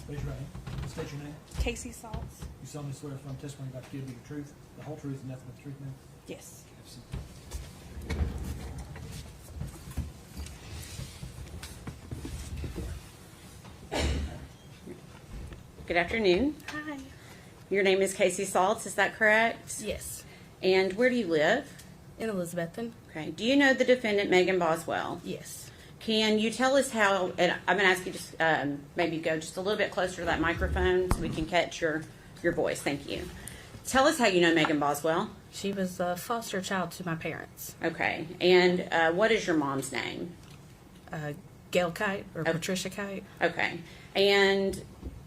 Raise your right hand. State your name. Casey Salts. You solemnly swear to affirm testimony about to give you the truth, the whole truth, and nothing but the truth, ma'am? Yes. Have a seat. Good afternoon. Hi. Your name is Casey Salts, is that correct? Yes. And where do you live? In Elizabethton? Okay. Do you know the defendant, Megan Boswell? Yes. Can you tell us how, and I'm going to ask you just maybe go just a little bit closer to that microphone so we can catch your voice. Thank you. Tell us how you know Megan Boswell. She was a foster child to my parents. Okay. And what is your mom's name? Gail Kite or Patricia Kite? Okay. And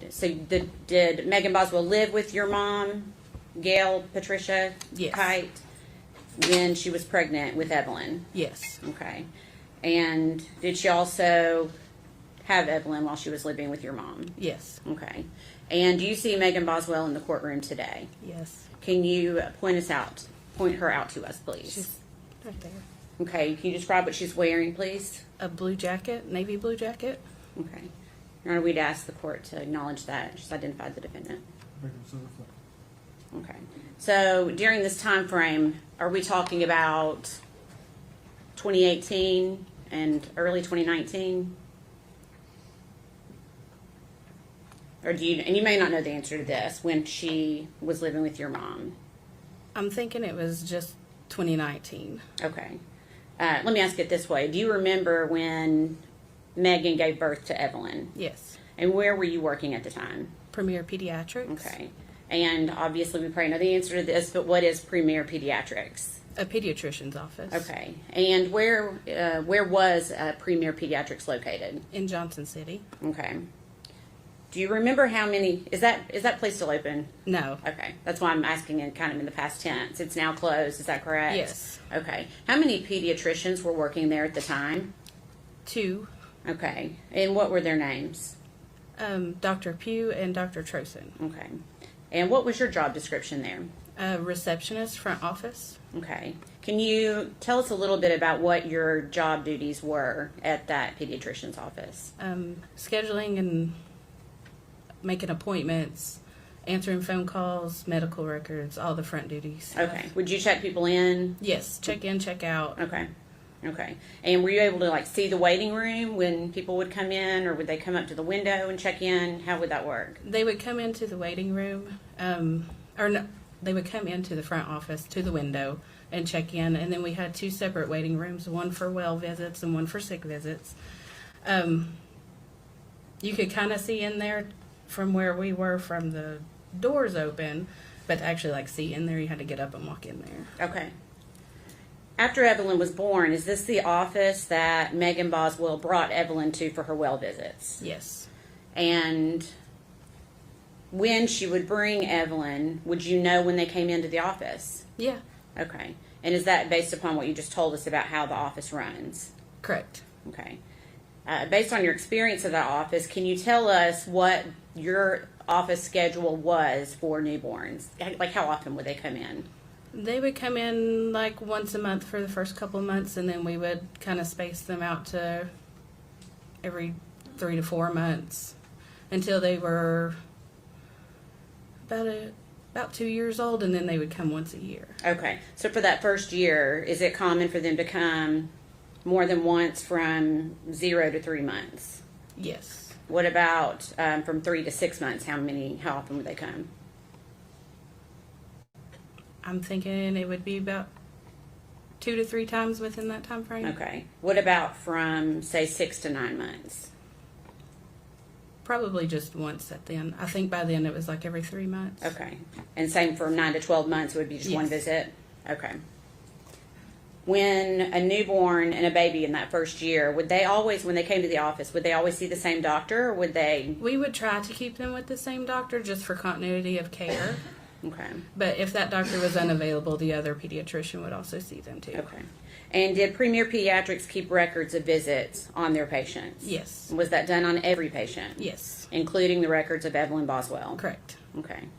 so did Megan Boswell live with your mom, Gail Patricia Yes. Kite, when she was pregnant with Evelyn? Yes. Okay. And did she also have Evelyn while she was living with your mom? Yes. Okay. And do you see Megan Boswell in the courtroom today? Yes. Can you point her out to us, please? She's right there. Okay. Can you describe what she's wearing, please? A blue jacket, navy blue jacket. Okay. Your Honor, we'd ask the court to acknowledge that. She's identified the defendant. Record so reflect. Okay. So during this time frame, are we talking about 2018 and early 2019? Or do you, and you may not know the answer to this, when she was living with your mom? I'm thinking it was just 2019. Okay. Let me ask it this way. Do you remember when Megan gave birth to Evelyn? Yes. And where were you working at the time? Premier Pediatrics. Okay. And obviously we probably know the answer to this, but what is Premier Pediatrics? A pediatrician's office. Okay. And where was Premier Pediatrics located? In Johnson City. Okay. Do you remember how many? Is that place still open? No. Okay. That's why I'm asking in kind of in the past tense. It's now closed. Is that correct? Yes. Okay. How many pediatricians were working there at the time? 2. Okay. And what were their names? Dr. Pugh and Dr. Trosen. Okay. And what was your job description there? Receptionist, front office. Okay. Can you tell us a little bit about what your job duties were at that pediatrician's office? Scheduling and making appointments, answering phone calls, medical records, all the front duties. Okay. Would you check people in? Yes, check in, check out. Okay. Okay. And were you able to see the waiting room when people would come in, or would they come up to the window and check in? How would that work? They would come into the waiting room, or no, they would come into the front office to the window and check in, and then we had 2 separate waiting rooms, one for well visits and one for sick visits. You could kind of see in there from where we were from the doors open, but to actually see in there, you had to get up and walk in there. Okay. After Evelyn was born, is this the office that Megan Boswell brought Evelyn to for her well visits? Yes. And when she would bring Evelyn, would you know when they came into the office? Yeah. Okay. And is that based upon what you just told us about how the office runs? Correct. Okay. Based on your experience of that office, can you tell us what your office schedule was for newborns? How often would they come in? They would come in once a month for the first couple of months, and then we would kind of space them out to every 3 to 4 months until they were about 2 years old, and then they would come once a year. Okay. So for that first year, is it common for them to come more than once from 0 to 3 months? Yes. What about from 3 to 6 months? How often would they come? I'm thinking it would be about 2 to 3 times within that time frame. Okay. What about from, say, 6 to 9 months? Probably just once at the end. I think by then it was every 3 months. Okay. And same for 9 to 12 months, it would be just one Yes. visit? Okay. When a newborn and a baby in that first year, would they always, when they came to the office, would they always see the same doctor, or would they? We would try to keep them with the same doctor just for continuity of care. Okay. But if that doctor was unavailable, the other pediatrician would also see them too. Okay. And did Premier Pediatrics keep records of visits on their patients? Yes. Was that done on every patient? Yes. Including the records of Evelyn Boswell? Correct. Okay.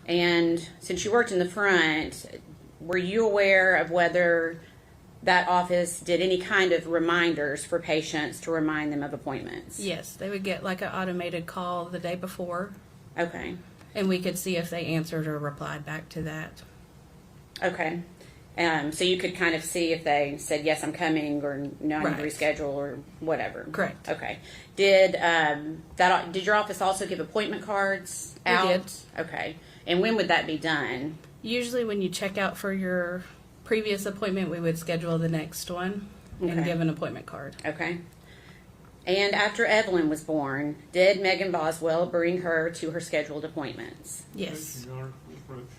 And since you worked in the front, were you aware of whether that office did any kind of reminders for patients to remind them of appointments? Yes, they would get like an automated call the day before, Okay. and we could see if they answered or replied back to that. Okay. So you could kind of see if they said, yes, I'm coming, or no, I need to Right. reschedule, or whatever. Correct. Okay. Did your office also give appointment cards We out? did. Okay. And when would that be done? Usually when you check out for your previous appointment, we would schedule the next one and Okay. give an appointment card. Okay. And after Evelyn was born, did Megan Boswell bring her to her scheduled appointments? Yes. Your Honor, please approach.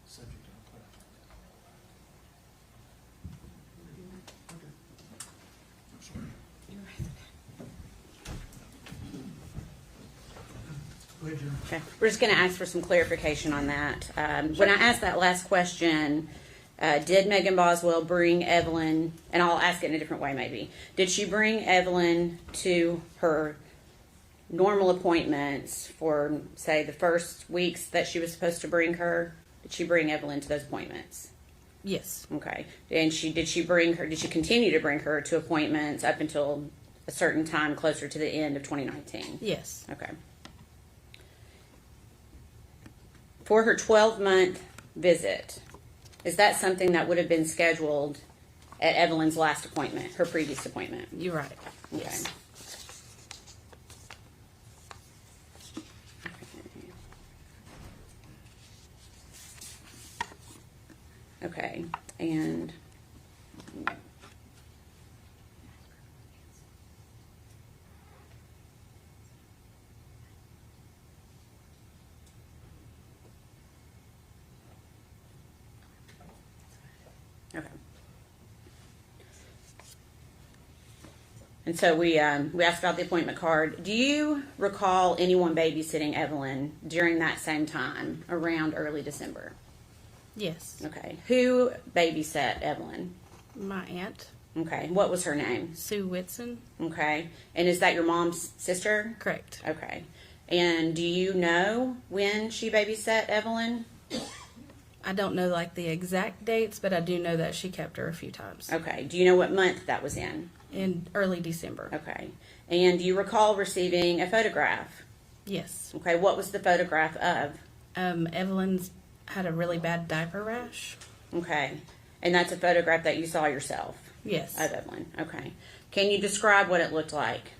Subject to clarify. Go ahead, Jim. Okay. We're just going to ask for some clarification on that. When I asked that last question, did Megan Boswell bring Evelyn, and I'll ask it in a different way maybe, did she bring Evelyn to her normal appointments for, say, the first weeks that she was supposed to bring her? Did she bring Evelyn to those appointments? Yes. Okay. And did she continue to bring her to appointments up until a certain time closer to the end of 2019? Yes. Okay. For her 12-month visit, is that something that would have been scheduled at Evelyn's last appointment, her previous appointment? You're right. Okay. Yes. Okay. And okay. And so we asked about the appointment card. Do you recall anyone babysitting Evelyn during that same time, around early December? Yes. Okay. Who babysat Evelyn? My aunt, Okay. What was her name? Sue Whitson. Okay. And is that your mom's sister? Correct. Okay. And do you know when she babysat Evelyn? I don't know like the exact dates, but I do know that she kept her a few times. Okay. Do you know what month that was in? In early December. Okay. And do you recall receiving a photograph? Yes. Okay. What was the photograph of? Evelyn's had a really bad diaper rash. Okay. And that's a photograph that you saw yourself Yes. of Evelyn. Okay. Can you describe what it looked like?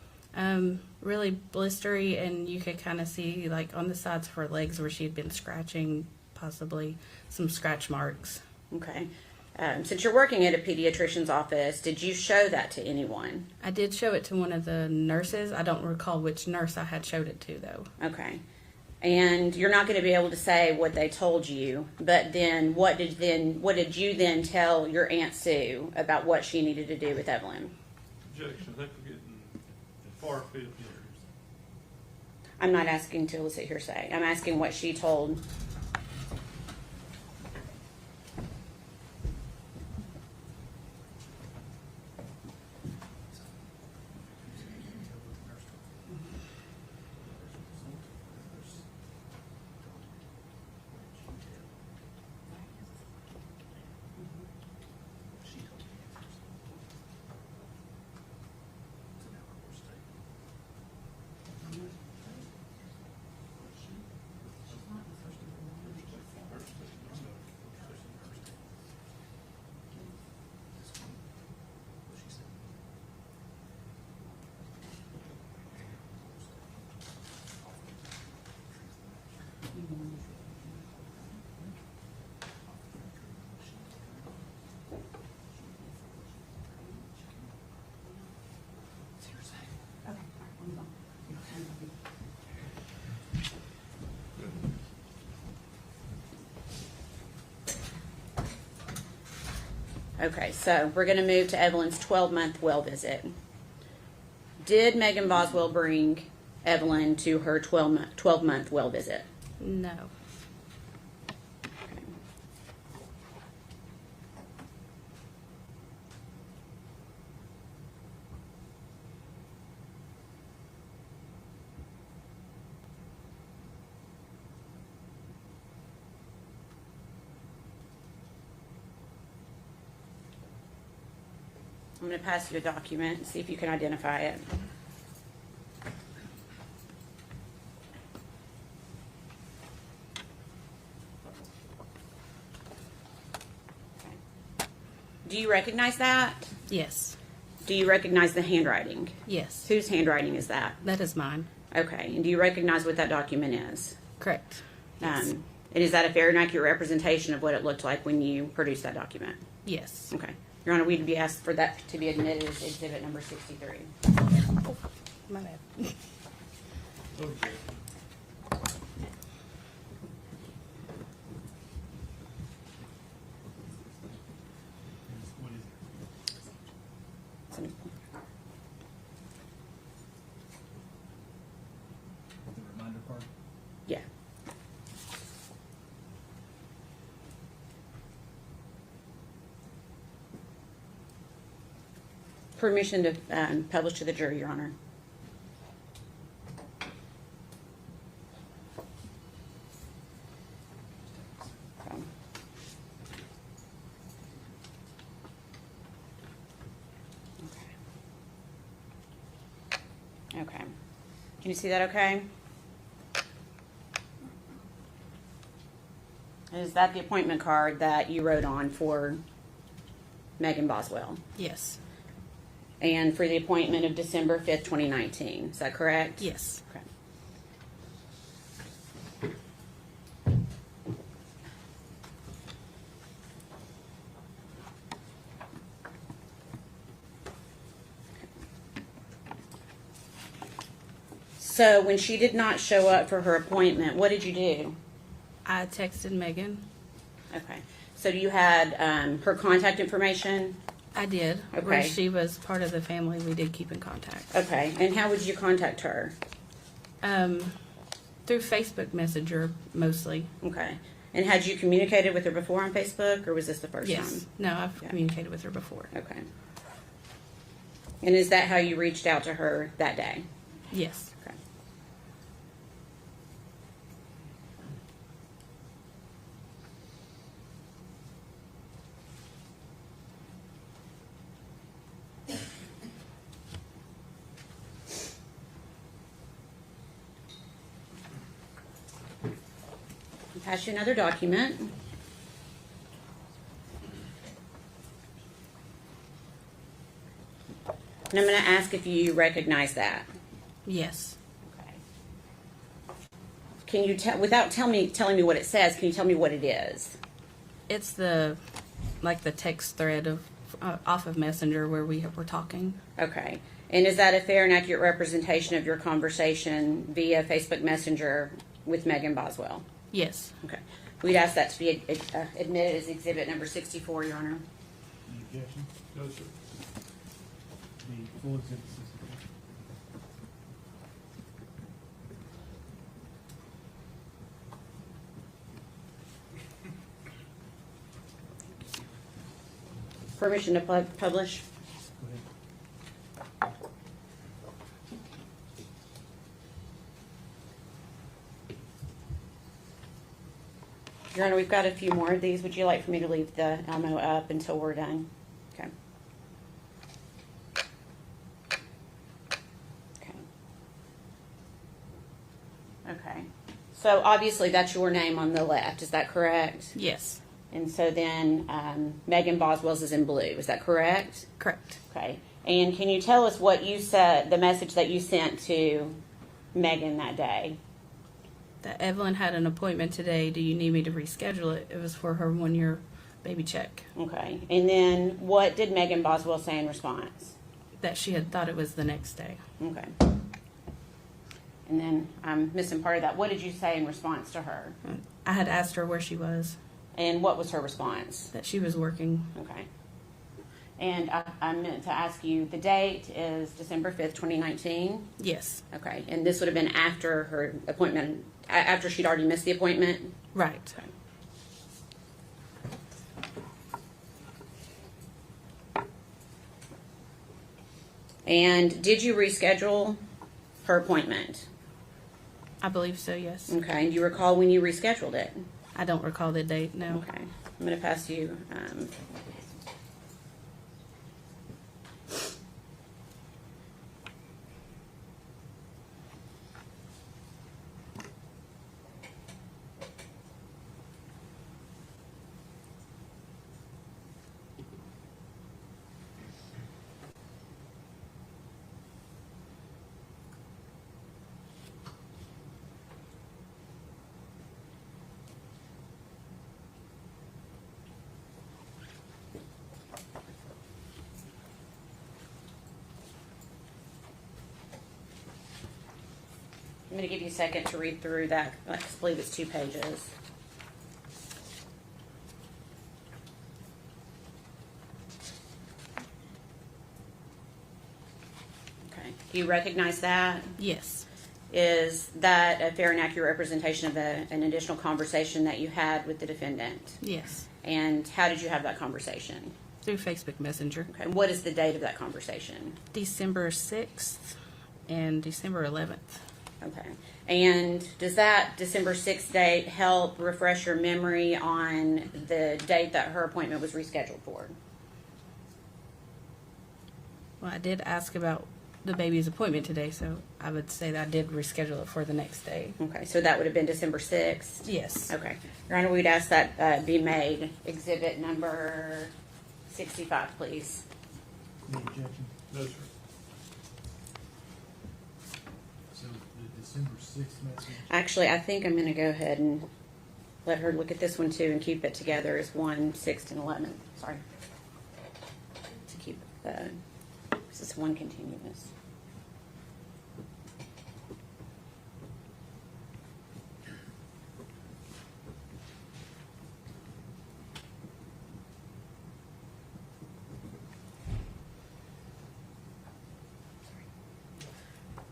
Really blistery, and you could kind of see like on the sides of her legs where she had been scratching, possibly some scratch marks. Okay. Since you're working at a pediatrician's office, did you show that to anyone? I did show it to one of the nurses. I don't recall which nurse I had showed it to though. Okay. And you're not going to be able to say what they told you, but then what did you then tell your Aunt Sue about what she needed to do with Evelyn? Objection. I think we're getting far afield here. I'm not asking to elicit hearsay. I'm asking what she told. Okay, so we're going to move to Evelyn's 12-month well visit. Did Megan Boswell bring Evelyn to her 12-month well visit? No. I'm going to pass you a document and see if you can identify it. Do you recognize that? Yes. Do you recognize the handwriting? Yes. Whose handwriting is that? That is mine. Okay, and do you recognize what that document is? Correct. Yes. And is that a fair and accurate representation of what it looked like when you produced that document? Yes. Okay. Your Honor, we'd be asked for that to be admitted as exhibit number 63. My bad. Okay. What is it? The reminder card? Yeah. Permission to publish to the jury, Your Honor. Okay. Can you see that okay? Is that the appointment card that you wrote on for Megan Boswell? Yes. And for the appointment of December 5th, 2019. Is that correct? Yes. Okay. So when she did not show up for her appointment, what did you do? I texted Megan. Okay. So you had her contact information? I did. Okay. Where she was part of the family, we did keep in contact. Okay. And how would you contact her? Through Facebook Messenger mostly. Okay. And had you communicated with her before on Facebook, or was this the first Yes. time? No, I've Yeah. communicated with her before. Okay. And is that how you reached out to her that day? Yes. Okay. I'll pass you another document. And I'm going to ask if you recognize that. Yes. Okay. Can you tell, without telling me what it says, can you tell me what it is? It's the text thread of off of Messenger where we were talking. Okay. And is that a fair and accurate representation of your conversation via Facebook Messenger with Megan Boswell? Yes. Okay. We'd ask that to be admitted as exhibit number 64, Your Honor. Any objection? No, sir. The full exhibit 64. Permission to publish? Go ahead. Your Honor, we've got a few more of these. Would you like for me to leave the Elmo up until we're done? Okay. Okay. Okay. So obviously that's your name on the left. Is that correct? Yes. And so then Megan Boswell's is in blue. Is that correct? Correct. Okay. And can you tell us what you said, the message that you sent to Megan that day? That Evelyn had an appointment today. Do you need me to reschedule it? It was for her 1-year baby check. Okay. And then what did Megan Boswell say in response? That she had thought it was the next day. Okay. And then I'm missing part of that. What did you say in response to her? I had asked her where she was, And what was her response? that she was working. Okay. And I meant to ask you, the date is December 5th, 2019? Yes. Okay, and this would have been after her appointment, after she'd already missed the appointment? Right. Okay. And did you reschedule her appointment? I believe so, yes. Okay, and do you recall when you rescheduled it? I don't recall the date, no. Okay, I'm going to pass you. I'm going to give you a second to read through that. I believe it's 2 pages. Okay. Do you recognize that? Yes. Is that a fair and accurate representation of an additional conversation that you had with the defendant? Yes. And how did you have that conversation? Through Facebook Messenger. Okay. What is the date of that conversation? December 6th and December 11th. Okay. And does that December 6th date help refresh your memory on the date that her appointment was rescheduled for? Well, I did ask about the baby's appointment today, so I would say that I did reschedule it for the next day. Okay, so that would have been December 6th? Yes. Okay. Your Honor, we'd ask that be made exhibit number 65, please. Any objection? No, sir. So the December 6th message, Actually, I think I'm going to go ahead and let her look at this one too and keep it together as 1, 6, and 11. Sorry. To keep, this is one continuous.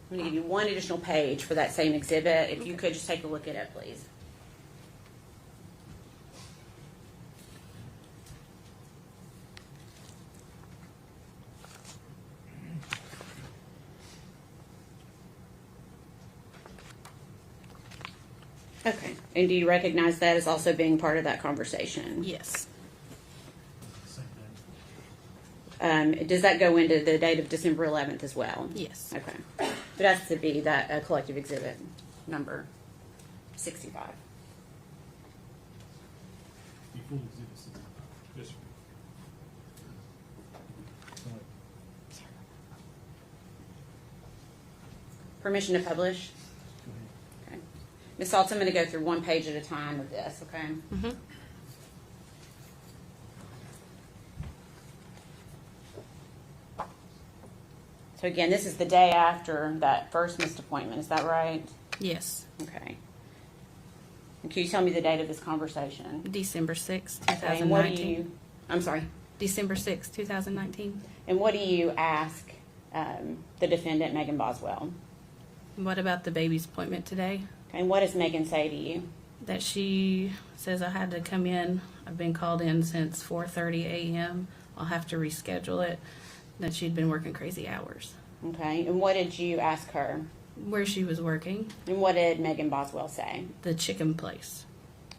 I'm going to give you one additional page for that same exhibit. If you could just take a look at it, please. Okay. And do you recognize that as also being part of that conversation? Yes. the same day. Does that go into the date of December 11th as well? Yes. Okay. But that's to be that collective exhibit number 65. You full exhibit 65. Yes, sir. So, Permission to publish? go ahead. Okay. Ms. Saltz, I'm going to go through one page at a time of this, okay? Mm-hmm. So again, this is the day after that first missed appointment, is that right? Yes. Okay. And can you tell me the date of this conversation? December 6th, Okay, and what do 2019. you, I'm sorry, December 6th, 2019. and what do you ask the defendant, Megan Boswell? What about the baby's appointment today? Okay, and what does Megan say to you? That she says I had to come in. I've been called in since 4:30 a.m. I'll have to reschedule it. That she'd been working crazy hours. Okay, and what did you ask her? Where she was working, And what did Megan Boswell say? the chicken place.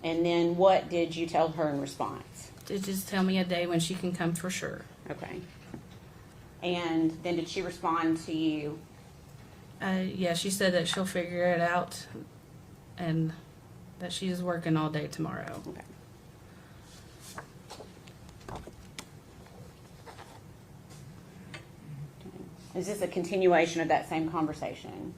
And then what did you tell her in response? To just tell me a day when she can come for sure. Okay. And then did she respond to you? Yeah, she said that she'll figure it out and that she's working all day tomorrow. Okay. Is this a continuation of that same conversation?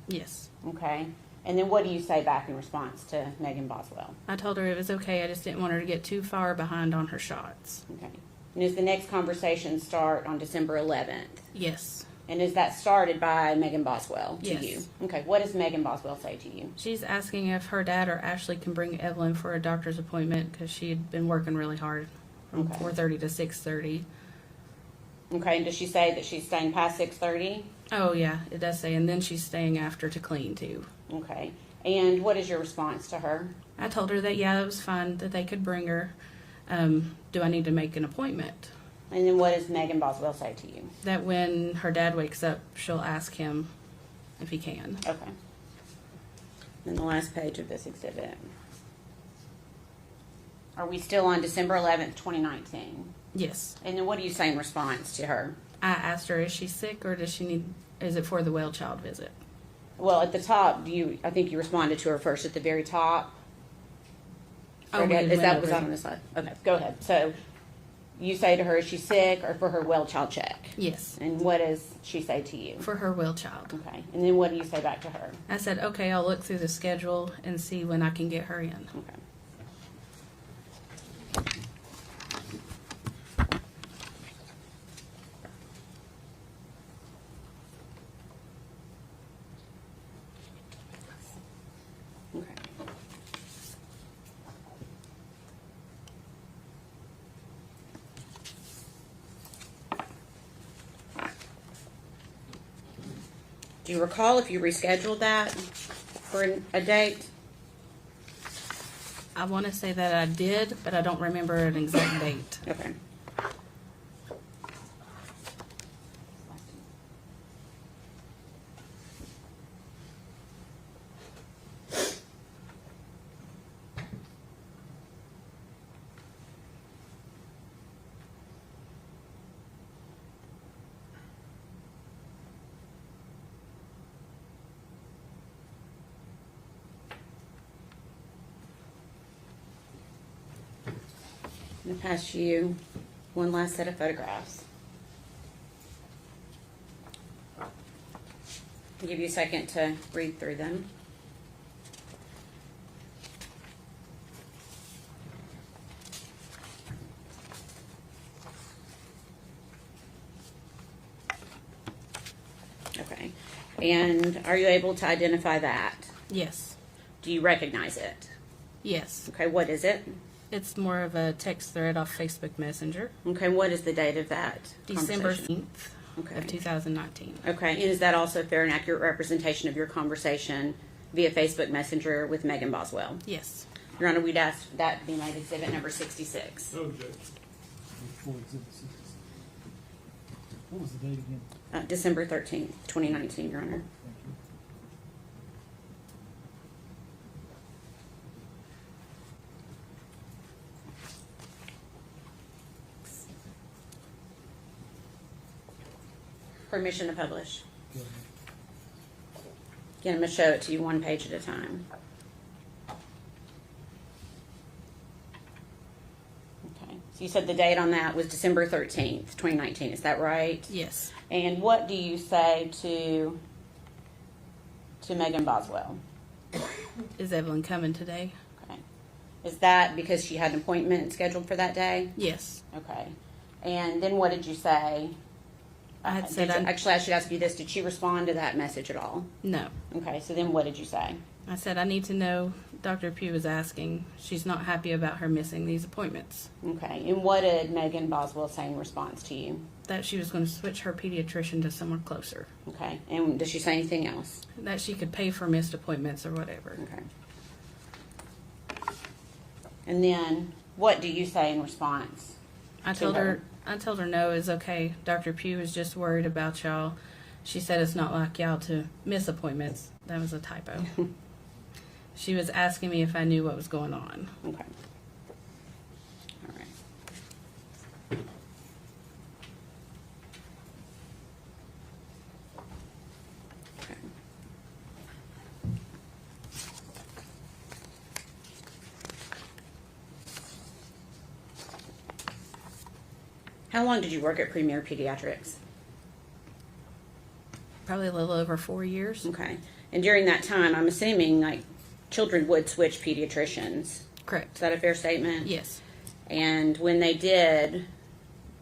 Yes. Okay. And then what do you say back in response to Megan Boswell? I told her it was okay. I just didn't want her to get too far behind on her shots. Okay. And does the next conversation start on December 11th? Yes. And is that started by Megan Boswell to Yes. you? Okay. What does Megan Boswell say to you? She's asking if her dad or Ashley can bring Evelyn for a doctor's appointment because she had been working really hard from Okay. 4:30 to 6:30. Okay, and does she say that she's staying past 6:30? Oh, yeah, it does say, and then she's staying after to clean, too. Okay, and what is your response to her? I told her that, yeah, it was fine, that they could bring her. Do I need to make an appointment? And then what does Megan Boswell say to you? That when her dad wakes up, she'll ask him if he can. Okay. Then the last page of this exhibit. Are we still on December 11th, 2019? Yes. And then what do you say in response to her? I asked her, is she sick or is it for the well child visit? Well, at the top, I think you responded to her first at the very top. Oh, Or we is went that over was that it. on this slide? Okay, go ahead. So you say to her, is she sick or for her well child check? Yes, And what does she say to you? for her well child. Okay. And then what do you say back to her? I said, okay, I'll look through the schedule and see when I can get her in. Okay. Okay. Do you recall if you rescheduled that for a date? I want to say that I did, but I don't remember an exact date. Okay. I'm going to pass you one last set of photographs. I'll give you a second to read through them. Okay. And are you able to identify that? Yes, Do you recognize it? yes. Okay, what is it? It's more of a text thread off Facebook Messenger. Okay, what is the date of that December conversation? 15th Okay. of 2019. Okay, and is that also a fair and accurate representation of your conversation via Facebook Messenger with Megan Boswell? Yes. Your Honor, we'd ask that to be made exhibit number 66. No objection. Before exhibit 66. What was the date again? December 13th, 2019, Your Honor. Thank you. Permission to publish. Go ahead. Again, I'm going to show it to you one page at a time. Okay, so you said the date on that was December 13th, 2019, is that right? Yes. And what do you say to Megan Boswell? Is Evelyn coming today? Okay. Is that because she had an appointment scheduled for that day? Yes. Okay. And then what did you say? I had said Actually, I should ask you this. Did she respond to that message at all? no. Okay, so then what did you say? I said, I need to know, Dr. Pugh was asking. She's not happy about her missing these appointments. Okay, and what did Megan Boswell say in response to you? That she was going to switch her pediatrician to somewhere closer. Okay, and did she say anything else? That she could pay for missed appointments or whatever. Okay. And then what do you say in response? I told her no, it's okay. Dr. Pugh is just worried about y'all. She said it's not like y'all to miss appointments. That was a typo. She was asking me if I knew what was going on. Okay. All right. Okay. How long did you work at Premier Pediatrics? Probably a little over 4 years. Okay. And during that time, I'm assuming like children would switch pediatricians. Is Correct. that a fair statement? Yes. And when they did,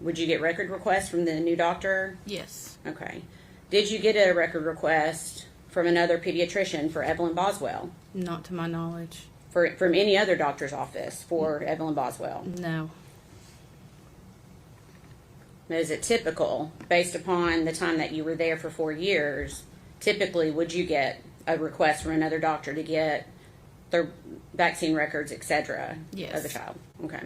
would you get record requests from the new doctor? Yes. Okay. Did you get a record request from another pediatrician for Evelyn Boswell? Not to my knowledge. From any other doctor's office for Evelyn Boswell? No. Is it typical, based upon the time that you were there for 4 years, typically would you get a request from another doctor to get their vaccine records, etc. Yes. of the child? Okay.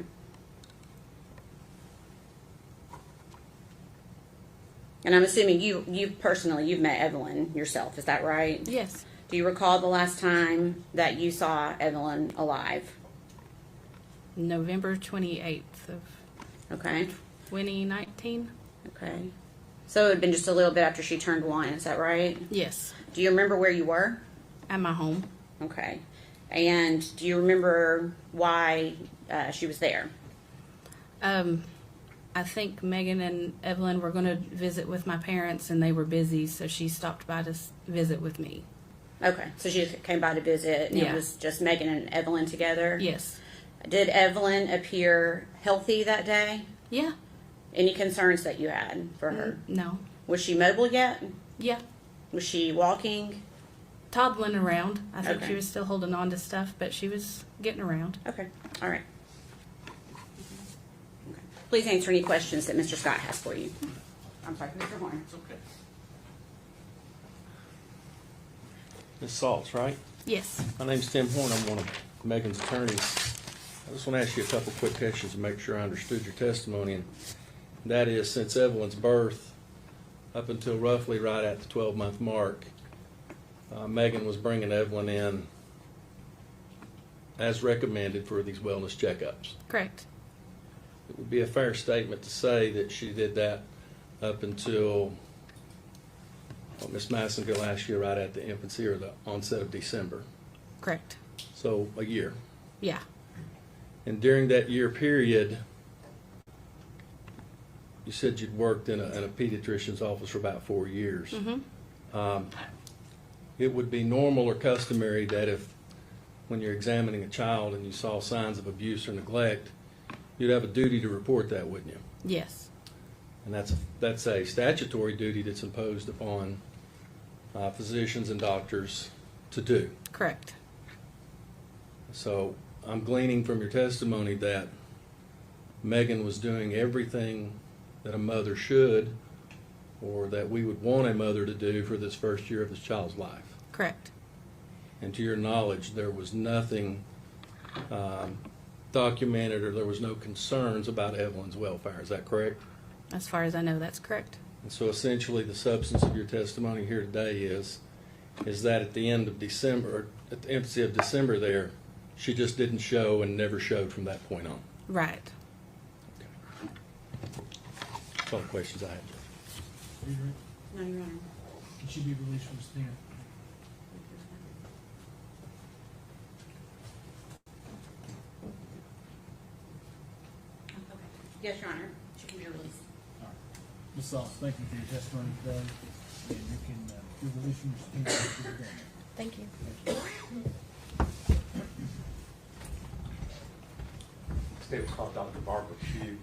And I'm assuming you personally, you've met Evelyn yourself, is that right? Yes. Do you recall the last time that you saw Evelyn alive? November 28th of Okay. 2019. Okay. So it had been just a little bit after she turned 1, is that right? Yes. Do you remember where you were? At my home. Okay. And do you remember why she was there? I think Megan and Evelyn were going to visit with my parents, and they were busy, so she stopped by to visit with me. Okay. So she just came by to visit, and Yeah. it was just Megan and Evelyn together? Yes. Did Evelyn appear healthy that day? Yeah. Any concerns that you had for her? No. Was she mobile yet? Yeah. Was she walking? Toddling around. I think Okay. she was still holding on to stuff, but she was getting around. Okay. All right. Okay. Please answer any questions that Mr. Scott has for you. I'm sorry, Mr. Horn. It's okay. Ms. Saltz, right? Yes. My name's Tim Horn. I'm one of Megan's attorneys. I just want to ask you a couple quick questions to make sure I understood your testimony. And that is, since Evelyn's birth, up until roughly right at the 12-month mark, Megan was bringing Evelyn in as recommended for these wellness checkups. Correct. It would be a fair statement to say that she did that up until Miss Massengill asked you right at the infancy or the onset of December. Correct. So a year. Yeah. And during that year period, you said you'd worked in a pediatrician's office for about 4 years. Mm-hmm. It would be normal or customary that if, when you're examining a child and you saw signs of abuse or neglect, you'd have a duty to report that, wouldn't you? Yes. And that's a statutory duty that's imposed upon physicians and doctors to do. Correct. So I'm gleaning from your testimony that Megan was doing everything that a mother should, or that we would want a mother to do for this first year of this child's life. Correct. And to your knowledge, there was nothing documented, or there was no concerns about Evelyn's welfare. Is that correct? As far as I know, that's correct. And so essentially the substance of your testimony here today is that at the end of December, or at the infancy of December there, she just didn't show and never showed from that point on. Right. Okay. That's all the questions I have. Are you right? No, Your Honor. Can she be released from the stand? Yes, Your Honor. She can be released. All right. Ms. Sauce, thank you for your testimony today, and you can be released from your stand after the day. Thank you. State was called Dr. Barbara Pugh.